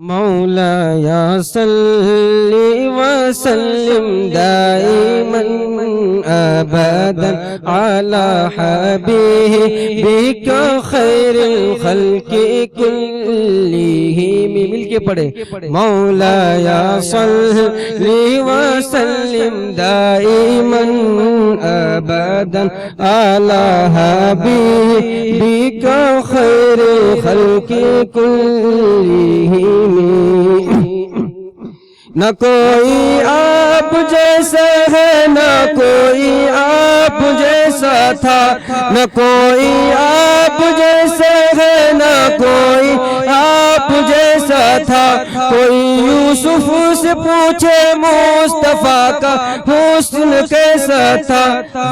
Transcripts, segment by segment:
مولاي صل وسلم دائما أبدا على حبيبك خير الخلق كلهم مل کے پڑھے مولاي صل وسلم دائما أبدا على حبيبك خير الخلق كلهم نہ کوئی آپ جیسا ہے نہ کوئی آپ جیسا تھا نہ کوئی آپ جیسا ہے نہ کوئی آپ جیسا تھا کوئی یوسف سے پوچھے مصطفیٰ کا حسن کیسا تھا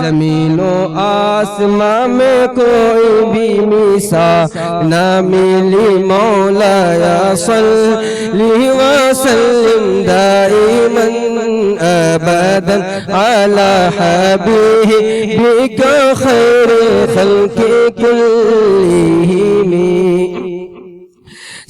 زمین و آسماں میں کوئی بھی مثال نہ ملی مولایا صلی وسلم دائما أبدا على حبيبك خير الخلق كلهم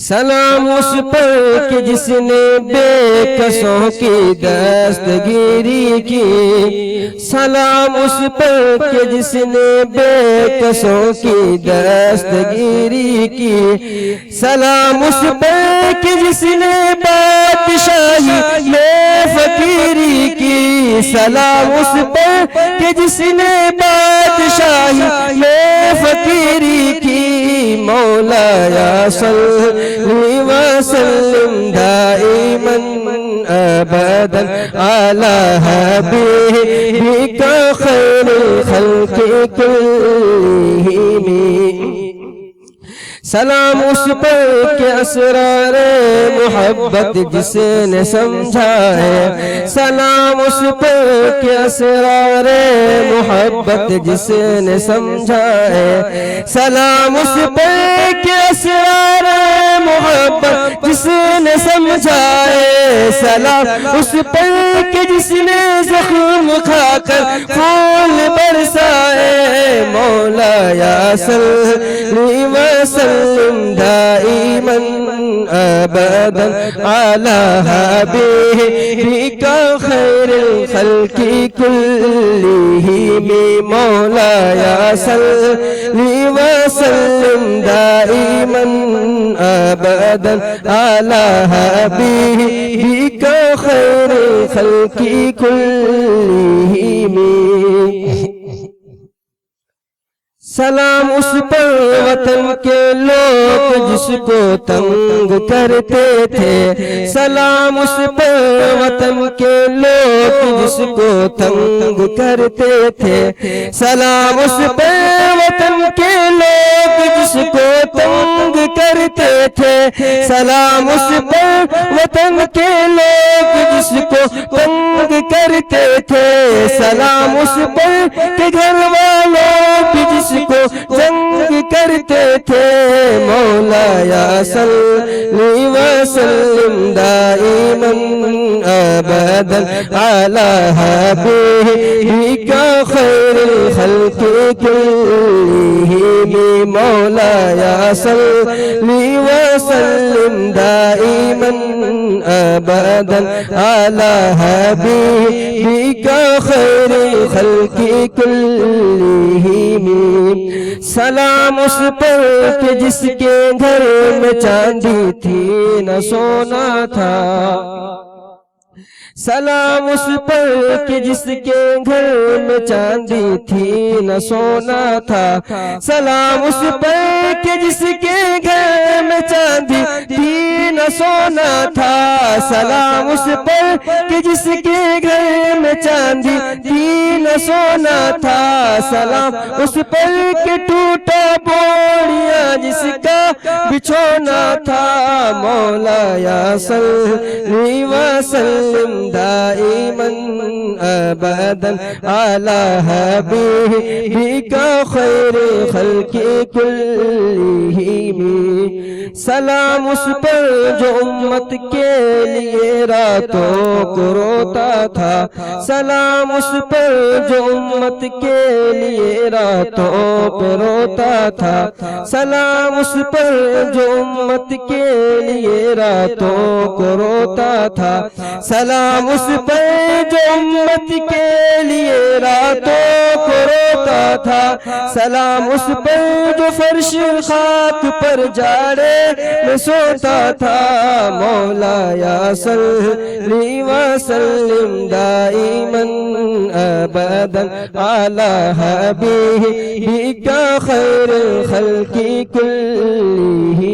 سلام اس پر کہ جس نے بے کسوں کی دستگیری کی سلام اس پر کہ جس نے بے کسوں کی دستگیری کی سلام اس پر کہ جس نے بادشاہی میں فقیری کی سلام اس پر کہ جس نے بادشاہی میں فقیری کی مولایا صلی وسلم دائما أبدا على حبيبك خير الخلق كلهم سلام اس پر کہ اسرار محبت جس نے سمجھا ہے سلام اس پر کہ اسرار محبت جس نے سمجھا ہے سلام اس پر کہ اسرار محبت جس نے سمجھا ہے سلام اس پر کہ جس نے زخم کھا کر خون برسائے مولایا صلی وسلم دائما أبدا على حبيبك خير الخلق كلهم مولاي صل وسلم دائما أبدا على حبيبك خير الخلق كلهم سلام اس پر وطن کے لوگ جس کو تنگ کرتے تھے سلام اس پر وطن کے لوگ جس کو تنگ کرتے تھے سلام اس پر وطن کے لوگ جس کو تنگ کرتے تھے سلام اس پر وطن کے لوگ جس کو تنگ کرتے تھے سلام اس پر کہ گھر والوں بھی جس کو جنگ کرتے تھے مولایا صلی وسلم دائما أبدا على حبيبك خير الخلق كلهم مولایا صلی وسلم دائما أبدا على حبيبك خير الخلق كلهم سلام اس پر کہ جس کے گھر میں چاندی تھی نہ سونا تھا سلام اس پر کہ جس کے گھر میں چاندی تھی نہ سونا تھا سلام اس پر کہ جس کے گھر میں چاندی تھی نہ سونا تھا سلام اس پر کہ جس کے گھر میں چاندی تھی نہ سونا تھا سلام اس پر کہ ٹوٹا بوڑیاں جس کا بچھونا تھا مولایا صلی وسلم دائما أبدا على حبيبك خير الخلق كلهم سلام اس پر جو امت کے لیے راتوں کو روتا تھا سلام اس پر جو امت کے لیے راتوں پہ روتا تھا سلام اس پر پر جو امت کے لیے راتوں کو روتا تھا سلام اس پر جو امت کے لیے راتوں کو روتا تھا سلام اس پر جو فرش خاک پر جاڑے میں سوتا تھا مولا یا صلی وسلم دائما ابدا علی حبیبک خیر الخلق کلہم